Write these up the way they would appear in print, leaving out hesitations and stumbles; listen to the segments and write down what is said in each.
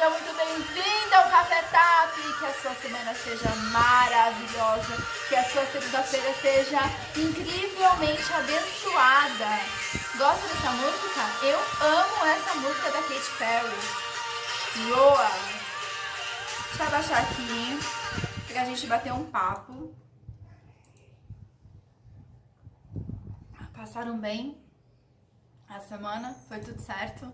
seja muito bem-vinda ao Café Tap. Que a sua semana seja maravilhosa, que a sua segunda-feira seja incrivelmente abençoada. Gosta dessa música? Eu amo essa música da Katy Perry. Boa! Deixa eu abaixar aqui pra gente bater um papo. Passaram bem a semana? Foi tudo certo?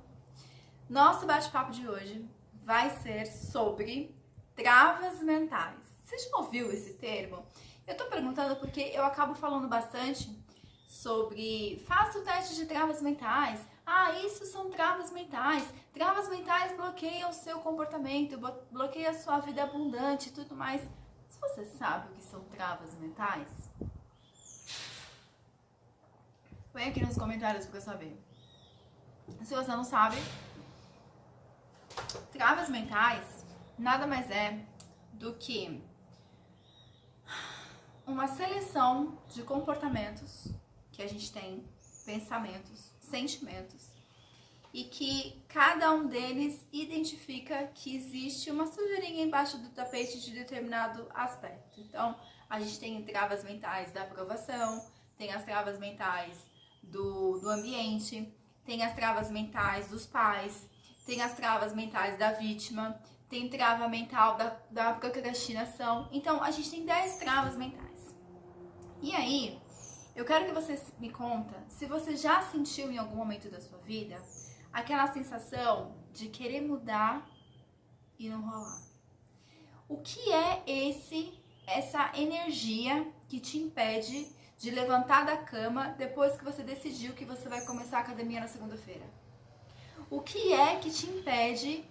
Nosso bate-papo de hoje vai ser sobre travas mentais. Você já ouviu esse termo? Eu tô perguntando porque eu acabo falando bastante sobre faça o teste de travas mentais. Ah, isso são travas mentais. Travas mentais bloqueiam o seu comportamento, bloqueiam a sua vida abundante e tudo mais. Mas você sabe o que são travas mentais? Põe aqui nos comentários pra eu saber. Se você não sabe, travas mentais nada mais é do que uma seleção de comportamentos que a gente tem, pensamentos, sentimentos, e que cada um deles identifica que existe uma sujeirinha embaixo do tapete de determinado aspecto. Então, a gente tem travas mentais da aprovação, tem as travas mentais do ambiente, tem as travas mentais dos pais, tem as travas mentais da vítima, tem trava mental da procrastinação. Então, a gente tem 10 travas mentais. E aí, eu quero que você me conta se você já sentiu em algum momento da sua vida aquela sensação de querer mudar e não rolar. O que é essa energia que te impede de levantar da cama depois que você decidiu que você vai começar a academia na segunda-feira? O que é que te impede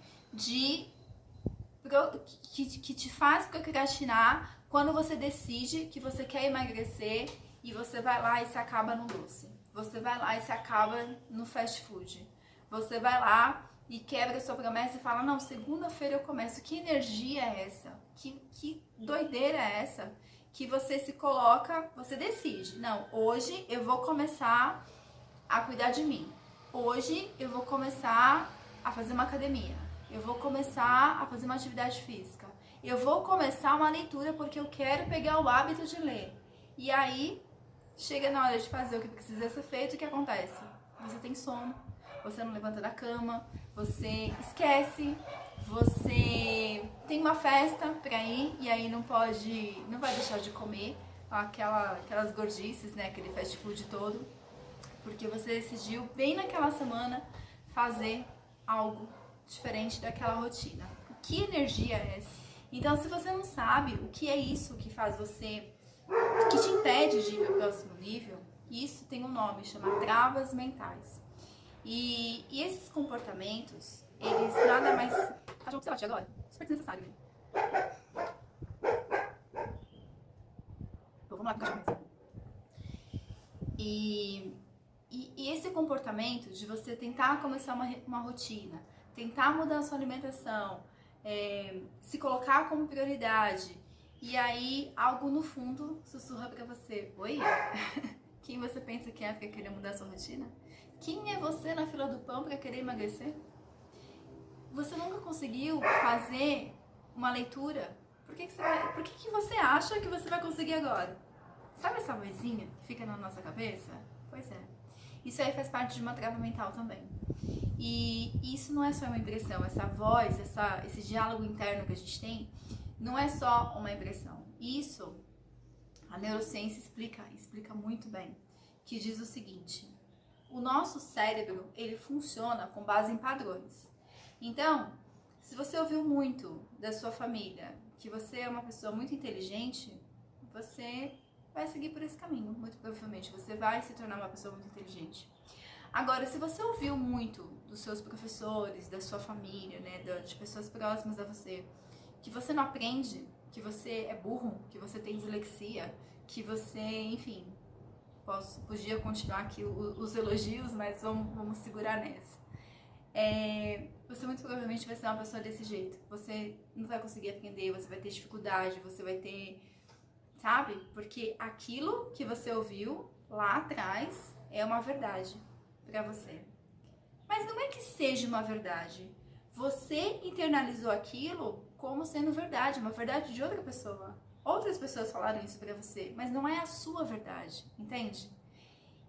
que te faz procrastinar quando você decide que você quer emagrecer e você vai lá e se acaba no doce? Você vai lá e se acaba no fast food? Você vai lá e quebra a sua promessa e fala, não, segunda-feira eu começo. Que energia é essa? Que doideira é essa? Que você se coloca, você decide, não, hoje eu vou começar a cuidar de mim. Hoje eu vou começar a fazer uma academia. Eu vou começar a fazer uma atividade física. Eu vou começar uma leitura porque eu quero pegar o hábito de ler. E aí, chega na hora de fazer o que precisa ser feito, o que acontece? Você tem sono, você não levanta da cama, você esquece, você tem uma festa pra ir e aí não vai deixar de comer aquelas gordices, né, aquele fast food todo, porque você decidiu bem naquela semana fazer algo diferente daquela rotina. Que energia é essa? Então, se você não sabe o que é isso que faz você, que te impede de ir para o próximo nível, isso tem um nome, chama travas mentais. E esses comportamentos, eles nada mais... Achou que você bate agora? Super desnecessário, né? Bom, vamos lá com o cachorro. E esse comportamento de você tentar começar uma rotina, tentar mudar a sua alimentação, se colocar como prioridade, e aí algo no fundo sussurra pra você, oi? Quem você pensa que é pra querer mudar a sua rotina? Quem é você na fila do pão pra querer emagrecer? Você nunca conseguiu fazer uma leitura? Por que você acha que você vai conseguir agora? Sabe essa vozinha que fica na nossa cabeça? Pois é. Isso aí faz parte de uma trava mental também. E isso não é só uma impressão, essa voz, esse diálogo interno que a gente tem, não é só uma impressão. Isso, a neurociência explica muito bem, que diz o seguinte: o nosso cérebro, ele funciona com base em padrões. Então, se você ouviu muito da sua família que você é uma pessoa muito inteligente, você vai seguir por esse caminho, muito provavelmente. Você vai se tornar uma pessoa muito inteligente. Agora, se você ouviu muito dos seus professores, da sua família, né, de pessoas próximas a você, que você não aprende, que você é burro, que você tem dislexia, que você, enfim, podia continuar aqui os elogios, mas vamos segurar nessa. Você muito provavelmente vai ser uma pessoa desse jeito. Você não vai conseguir aprender, você vai ter dificuldade, você vai ter... Sabe? Porque aquilo que você ouviu lá atrás é uma verdade pra você. Mas não é que seja uma verdade. você internalizou aquilo como sendo verdade, uma verdade de outra pessoa. Outras pessoas falaram isso pra você, mas não é a sua verdade, entende?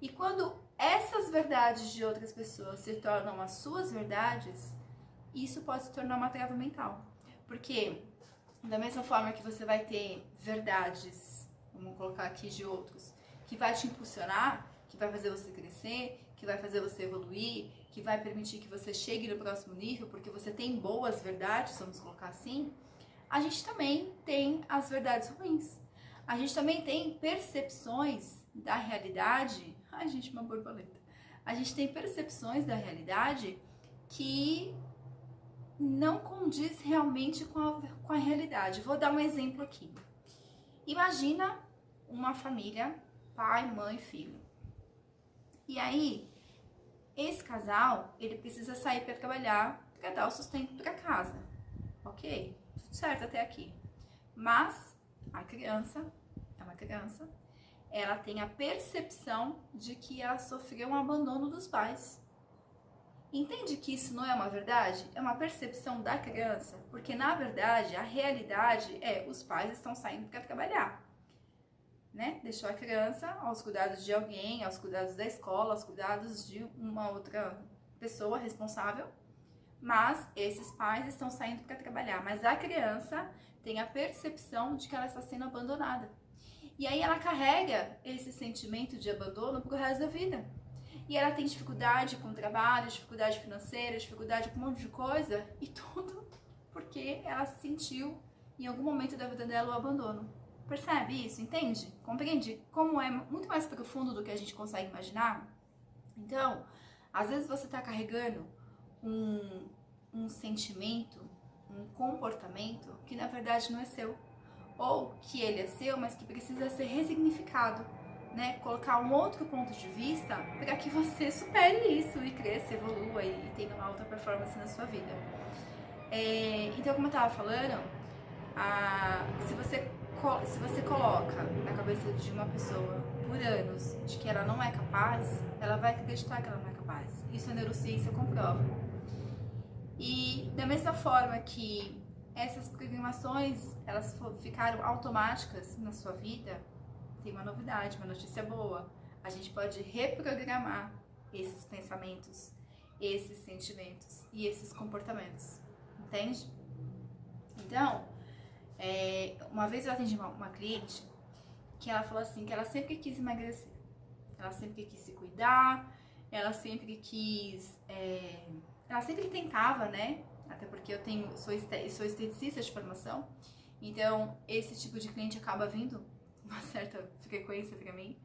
E quando essas verdades de outras pessoas se tornam as suas verdades, isso pode se tornar uma trava mental. Porque da mesma forma que você vai ter verdades, vamos colocar aqui de outros, que vai te impulsionar, que vai fazer você crescer, que vai fazer você evoluir, que vai permitir que você chegue no próximo nível, porque você tem boas verdades, vamos colocar assim, a gente também tem as verdades ruins. A gente também tem percepções da realidade. Ai, gente, uma borboleta. A gente tem percepções da realidade que não condiz realmente com a realidade. Vou dar um exemplo aqui. Imagina uma família, pai, mãe, filho. E aí, esse casal, ele precisa sair para trabalhar para dar o sustento para casa. Ok? Tudo certo até aqui. Mas a criança é uma criança, ela tem a percepção de que ela sofreu um abandono dos pais. Entende que isso não é uma verdade? É uma percepção da criança, porque na verdade a realidade é os pais estão saindo para trabalhar, né? Deixou a criança aos cuidados de alguém, aos cuidados da escola, aos cuidados de uma outra pessoa responsável, mas esses pais estão saindo para trabalhar, mas a criança tem a percepção de que ela está sendo abandonada. E aí ela carrega esse sentimento de abandono pro resto da vida. E ela tem dificuldade com o trabalho, dificuldade financeira, dificuldade com um monte de coisa, e tudo porque ela sentiu em algum momento da vida dela o abandono. Percebe isso? Entende? Compreende como é muito mais profundo do que a gente consegue imaginar? Então, às vezes você está carregando um sentimento, um comportamento que na verdade não é seu. Ou que ele é seu, mas que precisa ser ressignificado, né? Colocar um outro ponto de vista para que você supere isso e cresça, evolua e tenha uma alta performance na sua vida. Então, como eu estava falando, se você coloca na cabeça de uma pessoa por anos de que ela não é capaz, ela vai acreditar que ela não é capaz. Isso a neurociência comprova. E da mesma forma que essas programações, elas ficaram automáticas na sua vida, tem uma novidade, uma notícia boa. A gente pode reprogramar esses pensamentos, esses sentimentos e esses comportamentos, entende? Então, uma vez eu atendi uma cliente que ela falou assim, que ela sempre quis emagrecer, ela sempre quis se cuidar, ela sempre quis, ela sempre tentava, né? Até porque eu sou esteticista de formação, então esse tipo de cliente acaba vindo uma certa frequência pra mim.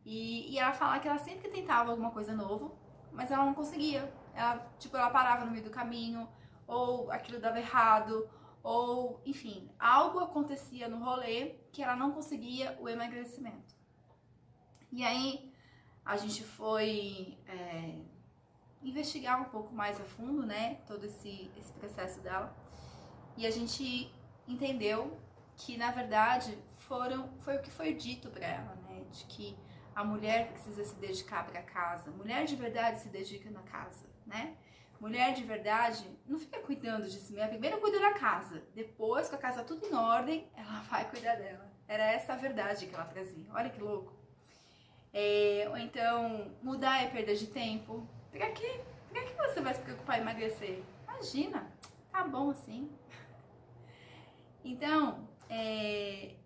E ela fala que ela sempre tentava alguma coisa novo, mas ela não conseguia. Ela parava no meio do caminho, ou aquilo dava errado, ou enfim, algo acontecia no rolê que ela não conseguia o emagrecimento. E aí a gente foi investigar um pouco mais a fundo, né, todo esse processo dela, e a gente entendeu que na verdade foi o que foi dito para ela, né, de que a mulher precisa se dedicar para casa. Mulher de verdade se dedica na casa, né? Mulher de verdade não fica cuidando de si mesma. Primeiro cuida da casa, depois com a casa tudo em ordem, ela vai cuidar dela. Era essa a verdade que ela trazia. Olha que louco. Ou então, mudar é perda de tempo. Pra quê? Pra que você vai se preocupar em emagrecer? Imagina, tá bom assim. Então,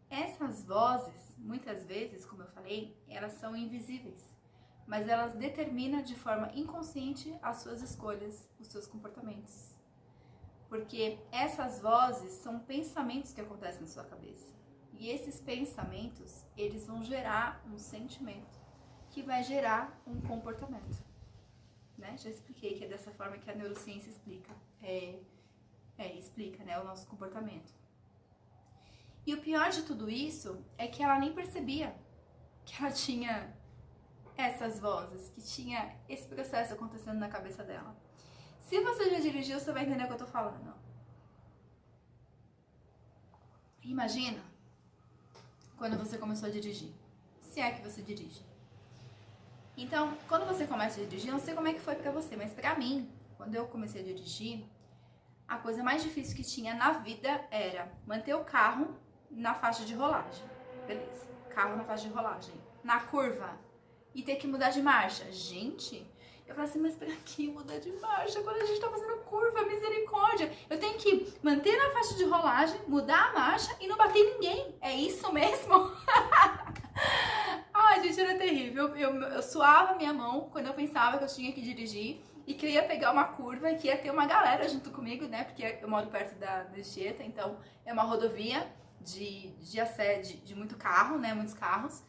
essas vozes, muitas vezes, como eu falei, elas são invisíveis, mas elas determinam de forma inconsciente as suas escolhas, os seus comportamentos. Porque essas vozes são pensamentos que acontecem na sua cabeça. E esses pensamentos, eles vão gerar um sentimento, que vai gerar um comportamento. Né? Já expliquei que é dessa forma que a neurociência explica. Explica, né, o nosso comportamento. E o pior de tudo isso é que ela nem percebia que ela tinha essas vozes, que tinha esse processo acontecendo na cabeça dela. Se você já dirigiu, você vai entender o que eu tô falando. Imagina quando você começou a dirigir, se é que você dirige. Então, quando você começa a dirigir, eu não sei como é que foi pra você, mas pra mim, quando eu comecei a dirigir, a coisa mais difícil que tinha na vida era manter o carro na faixa de rolagem. Beleza, carro na faixa de rolagem. Na curva, e ter que mudar de marcha. Gente, eu falei assim, mas pra que mudar de marcha quando a gente tá fazendo curva? Misericórdia! Eu tenho que manter na faixa de rolagem, mudar a marcha e não bater em ninguém. É isso mesmo? Ai, gente, era terrível. Eu suava minha mão quando eu pensava que eu tinha que dirigir e que eu ia pegar uma curva e que ia ter uma galera junto comigo, né? Porque eu moro perto da Anchieta, então é uma rodovia de muito carro, né? Muitos carros.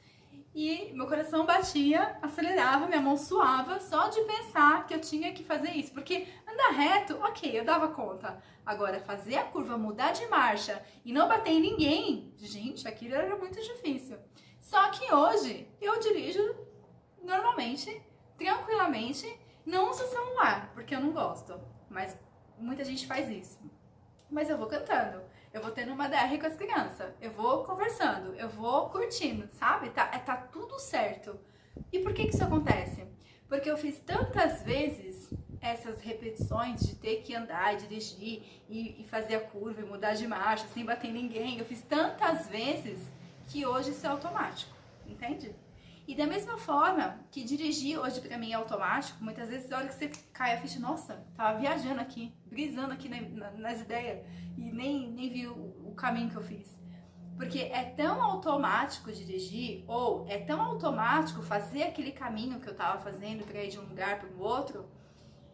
E meu coração batia, acelerava, minha mão suava só de pensar que eu tinha que fazer isso. Porque andar reto, ok, eu dava conta. Agora, fazer a curva, mudar de marcha e não bater em ninguém, gente, aquilo era muito difícil. Só que hoje eu dirijo normalmente, tranquilamente, não uso celular, porque eu não gosto. Mas muita gente faz isso. Mas eu vou cantando, eu vou tendo uma DR com as crianças, eu vou conversando, eu vou curtindo, sabe? Tá tudo certo. E por que isso acontece? Porque eu fiz tantas vezes essas repetições de ter que andar e dirigir e fazer a curva e mudar de marcha sem bater em ninguém. Eu fiz tantas vezes que hoje isso é automático, entende? E da mesma forma que dirigir hoje pra mim é automático, muitas vezes a hora que você cai a ficha, nossa, tava viajando aqui, brisando aqui nas ideias e nem vi o caminho que eu fiz. Porque é tão automático dirigir, ou é tão automático fazer aquele caminho que eu tava fazendo pra ir de um lugar para o outro,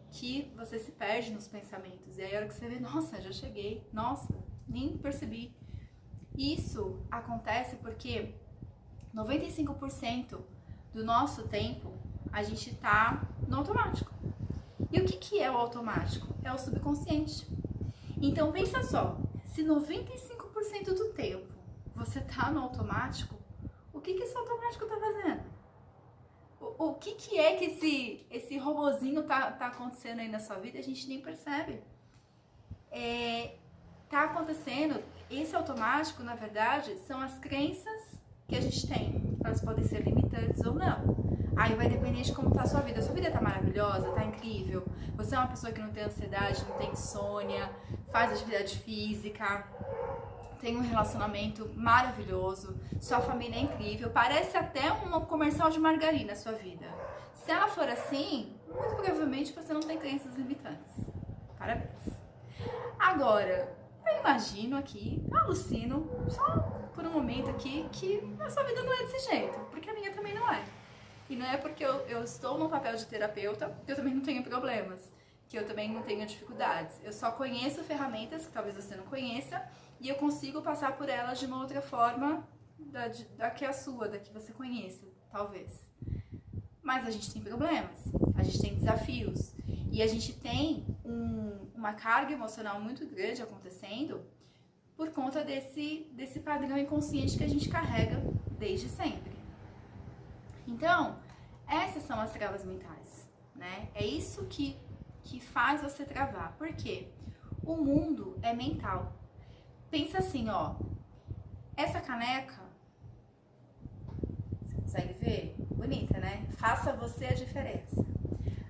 que você se perde nos pensamentos. E aí a hora que você vê, nossa, já cheguei, nossa, nem percebi. Isso acontece porque 95% do nosso tempo a gente tá no automático. E o que é o automático? É o subconsciente. Então pensa só, se 95% do tempo você tá no automático, o que esse automático tá fazendo? O que é que esse robozinho tá acontecendo aí na sua vida e a gente nem percebe? Tá acontecendo, esse automático, na verdade, são as crenças que a gente tem. Elas podem ser limitantes ou não. Aí vai depender de como tá a sua vida. A sua vida tá maravilhosa, tá incrível. Você é uma pessoa que não tem ansiedade, não tem insônia, faz atividade física, tem um relacionamento maravilhoso, sua família é incrível, parece até um comercial de margarina a sua vida. Se ela for assim, muito provavelmente você não tem crenças limitantes. Parabéns. Agora, eu imagino aqui, alucino, só por um momento aqui, que a sua vida não é desse jeito, porque a minha também não é. E não é porque eu estou no papel de terapeuta que eu também não tenho problemas, que eu também não tenho dificuldades. Eu só conheço ferramentas que talvez você não conheça e eu consigo passar por elas de uma outra forma da que a sua, da que você conheça, talvez. Mas a gente tem problemas, a gente tem desafios e a gente tem uma carga emocional muito grande acontecendo por conta desse padrão inconsciente que a gente carrega desde sempre. Então, essas são as travas mentais, né? É isso que faz você travar. Por quê? O mundo é mental. Pensa assim, ó. Essa caneca, você consegue ver? Bonita, né? Faça você a diferença.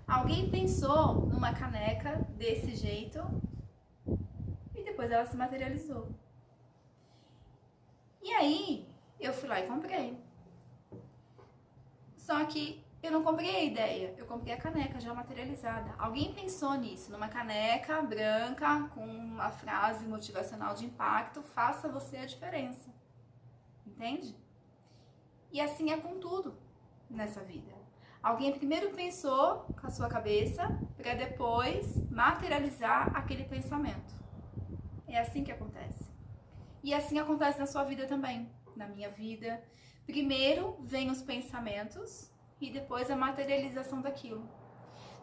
Alguém pensou numa caneca desse jeito e depois ela se materializou. E aí, eu fui lá e comprei. Só que eu não comprei a ideia, eu comprei a caneca já materializada. Alguém pensou nisso, numa caneca branca com uma frase motivacional de impacto, faça você a diferença. Entende? E assim é com tudo nessa vida. Alguém primeiro pensou com a sua cabeça para depois materializar aquele pensamento. É assim que acontece. E assim acontece na sua vida também, na minha vida. Primeiro vem os pensamentos e depois a materialização daquilo.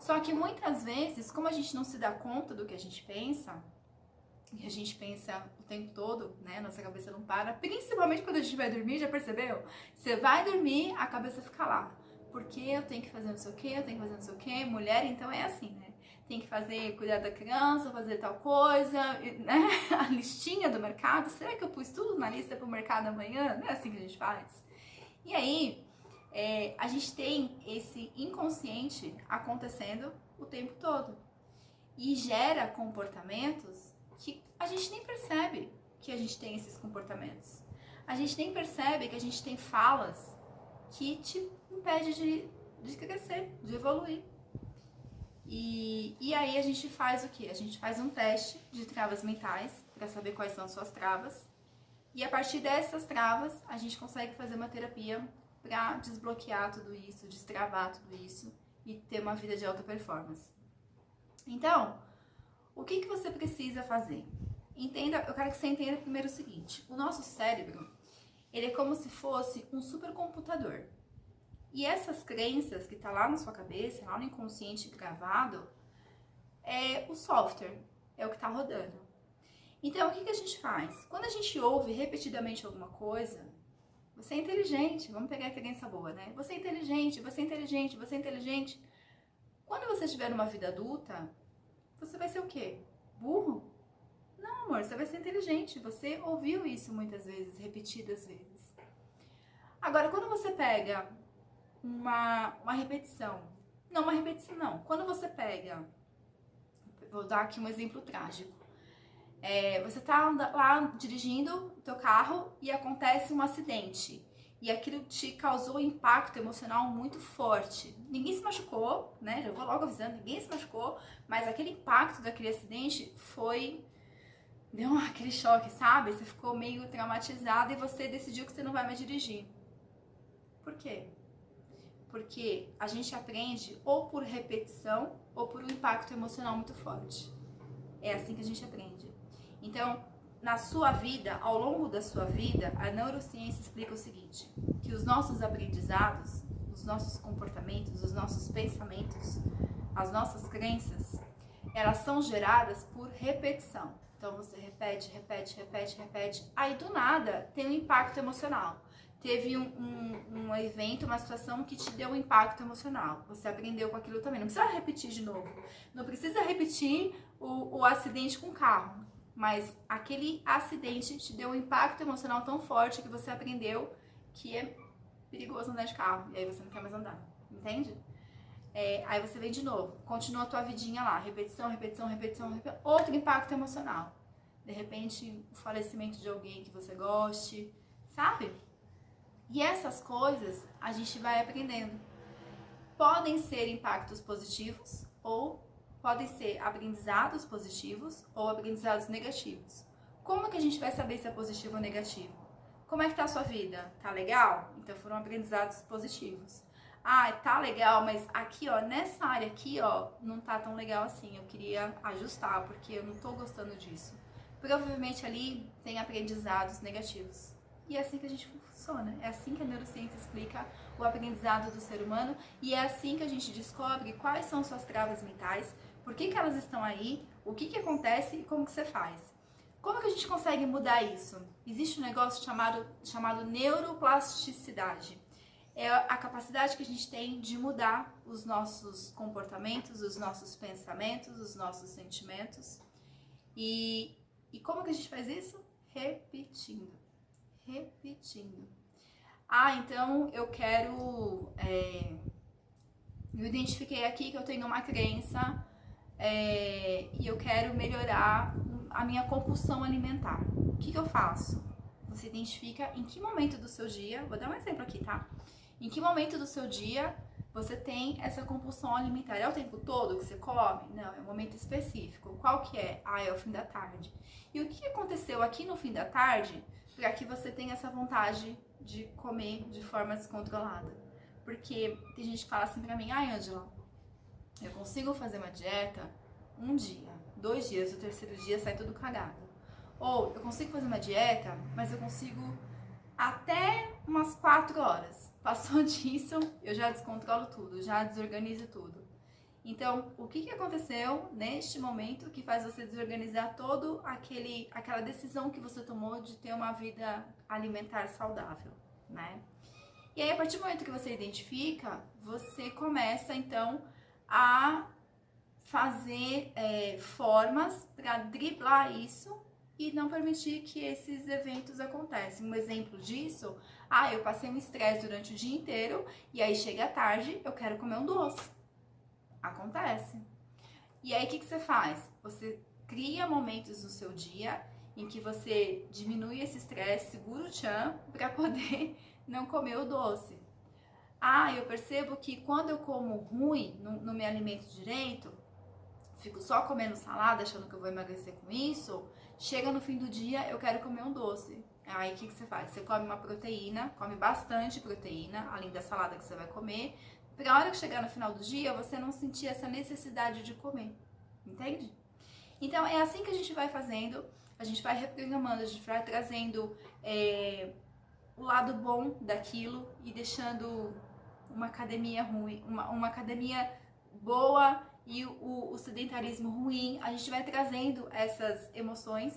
Só que muitas vezes, como a gente não se dá conta do que a gente pensa, e a gente pensa o tempo todo, né? Nossa cabeça não para, principalmente quando a gente vai dormir, já percebeu? Você vai dormir, a cabeça fica lá. Porque eu tenho que fazer não sei o que, eu tenho que fazer não sei o que. Mulher, então é assim, né? Tem que fazer, cuidar da criança, fazer tal coisa, né? A listinha do mercado. Será que eu pus tudo na lista pro mercado amanhã? Não é assim que a gente faz? E aí, a gente tem esse inconsciente acontecendo o tempo todo. e gera comportamentos que a gente nem percebe que a gente tem esses comportamentos. A gente nem percebe que a gente tem falas que te impede de crescer, de evoluir. E aí a gente faz o quê? A gente faz um teste de travas mentais para saber quais são as suas travas. E a partir dessas travas, a gente consegue fazer uma terapia para desbloquear tudo isso, destravar tudo isso e ter uma vida de alta performance. Então, o que você precisa fazer? Entenda, eu quero que você entenda primeiro o seguinte: o nosso cérebro, ele é como se fosse um supercomputador. E essas crenças que tá lá na sua cabeça, lá no inconsciente gravado, é o software, é o que tá rodando. Então, o que a gente faz? Quando a gente ouve repetidamente alguma coisa, você é inteligente, vamos pegar a crença boa, né? Você é inteligente, você é inteligente, você é inteligente. Quando você tiver uma vida adulta, você vai ser o quê? Burro? Não, amor, você vai ser inteligente. Você ouviu isso muitas vezes, repetidas vezes. Agora, quando você pega uma repetição, não uma repetição não, quando você pega, vou dar aqui um exemplo trágico. Você tá lá dirigindo o teu carro e acontece um acidente. E aquilo te causou um impacto emocional muito forte. Ninguém se machucou, né? Já vou logo avisando, ninguém se machucou, mas aquele impacto daquele acidente deu aquele choque, sabe? Você ficou meio traumatizado e você decidiu que você não vai mais dirigir. Por quê? Porque a gente aprende ou por repetição ou por um impacto emocional muito forte. É assim que a gente aprende. Então, na sua vida, ao longo da sua vida, a neurociência explica o seguinte: que os nossos aprendizados, os nossos comportamentos, os nossos pensamentos, as nossas crenças, elas são geradas por repetição. Então, você repete, repete, repete, repete, aí do nada tem um impacto emocional. Teve um evento, uma situação que te deu um impacto emocional. Você aprendeu com aquilo também. Não precisa repetir de novo. Não precisa repetir o acidente com o carro. Mas aquele acidente te deu um impacto emocional tão forte que você aprendeu que é perigoso andar de carro. E aí você não quer mais andar. Entende? Aí você vem de novo. Continua a tua vidinha lá. Repetição, repetição, repetição, repetição. Outro impacto emocional. De repente, o falecimento de alguém que você goste. Sabe? E essas coisas a gente vai aprendendo. Podem ser impactos positivos ou podem ser aprendizados positivos ou aprendizados negativos. Como que a gente vai saber se é positivo ou negativo? Como é que tá a sua vida? Tá legal? Então foram aprendizados positivos. Ah, tá legal, mas aqui, ó, nessa área aqui, ó, não tá tão legal assim. Eu queria ajustar porque eu não tô gostando disso. Provavelmente ali tem aprendizados negativos. E é assim que a gente funciona, é assim que a neurociência explica o aprendizado do ser humano e é assim que a gente descobre quais são suas travas mentais, por que elas estão aí, o que acontece e como que você faz. Como que a gente consegue mudar isso? Existe um negócio chamado neuroplasticidade. É a capacidade que a gente tem de mudar os nossos comportamentos, os nossos pensamentos, os nossos sentimentos. E como que a gente faz isso? Repetindo. Ah, então eu quero... eu identifiquei aqui que eu tenho uma crença e eu quero melhorar a minha compulsão alimentar. O que eu faço? Você identifica em que momento do seu dia... Vou dar um exemplo aqui, tá? Em que momento do seu dia você tem essa compulsão alimentar? É o tempo todo que você come? Não, é um momento específico. Qual que é? Ah, é o fim da tarde. E o que aconteceu aqui no fim da tarde para que você tenha essa vontade de comer de forma descontrolada? Porque tem gente que fala assim pra mim: ai, Ângela, eu consigo fazer uma dieta um dia, 2 dias, o terceiro dia sai tudo cagado. Ou eu consigo fazer uma dieta, mas eu consigo até umas 4 horas. Passou disso, eu já descontrolo tudo, já desorganizo tudo. Então, o que aconteceu neste momento que faz você desorganizar aquela decisão que você tomou de ter uma vida alimentar saudável, né? E aí, a partir do momento que você identifica, você começa, então, a fazer formas para driblar isso e não permitir que esses eventos aconteçam. Um exemplo disso, eu passei um estresse durante o dia inteiro e aí chega à tarde, eu quero comer um doce. Acontece. E aí, o que você faz? Você cria momentos no seu dia em que você diminui esse estresse, segura o tchan para poder não comer o doce. Ah, eu percebo que quando eu como ruim, não me alimento direito, fico só comendo salada, achando que eu vou emagrecer com isso, chega no fim do dia, eu quero comer um doce. Aí o que você faz? Você come uma proteína, come bastante proteína, além da salada que você vai comer, pra hora que chegar no final do dia, você não sentir essa necessidade de comer. Entende? Então é assim que a gente vai fazendo, a gente vai reprogramando, a gente vai trazendo o lado bom daquilo e deixando uma academia ruim, uma academia boa e o sedentarismo ruim. A gente vai trazendo essas emoções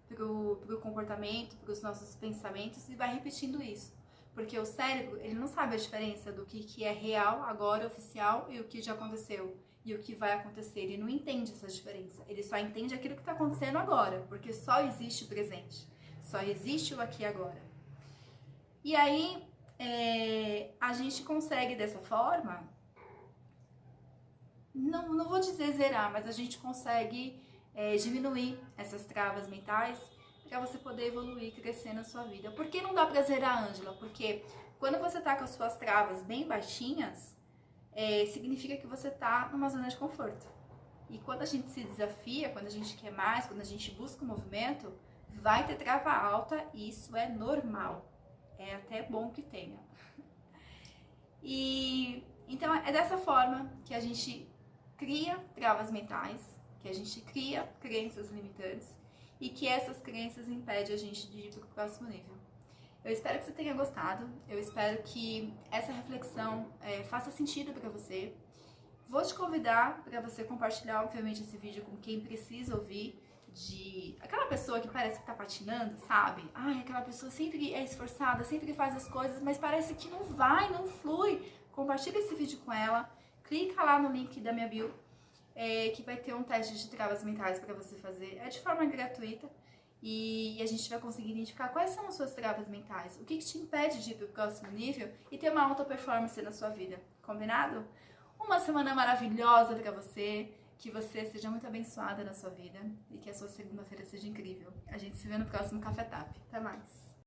pro comportamento, pros nossos pensamentos e vai repetindo isso. Porque o cérebro, ele não sabe a diferença do que é real, agora, oficial, e o que já aconteceu. E o que vai acontecer. Ele não entende essa diferença. Ele só entende aquilo que está acontecendo agora. Porque só existe o presente. Só existe o aqui e agora. E aí, a gente consegue dessa forma, não vou dizer zerar, mas a gente consegue diminuir essas travas mentais para você poder evoluir, crescer na sua vida. Por que não dá pra zerar, Ângela? Porque quando você tá com as suas travas bem baixinhas, significa que você tá numa zona de conforto. E quando a gente se desafia, quando a gente quer mais, quando a gente busca o movimento, vai ter trava alta e isso é normal. É até bom que tenha. E então é dessa forma que a gente cria travas mentais, que a gente cria crenças limitantes e que essas crenças impedem a gente de ir para o próximo nível. Eu espero que você tenha gostado, eu espero que essa reflexão faça sentido para você. Vou te convidar para você compartilhar, obviamente, esse vídeo com quem precisa ouvir, de aquela pessoa que parece que tá patinando, sabe? Ai, aquela pessoa sempre é esforçada, sempre faz as coisas, mas parece que não vai, não flui. Compartilha esse vídeo com ela, clica lá no link da minha bio, que vai ter um teste de travas mentais para você fazer. É de forma gratuita e a gente vai conseguir identificar quais são as suas travas mentais, o que te impede de ir para o próximo nível e ter uma alta performance na sua vida. Combinado? Uma semana maravilhosa para você, que você seja muito abençoada na sua vida e que a sua segunda-feira seja incrível. A gente se vê no próximo Café Tap. Até mais!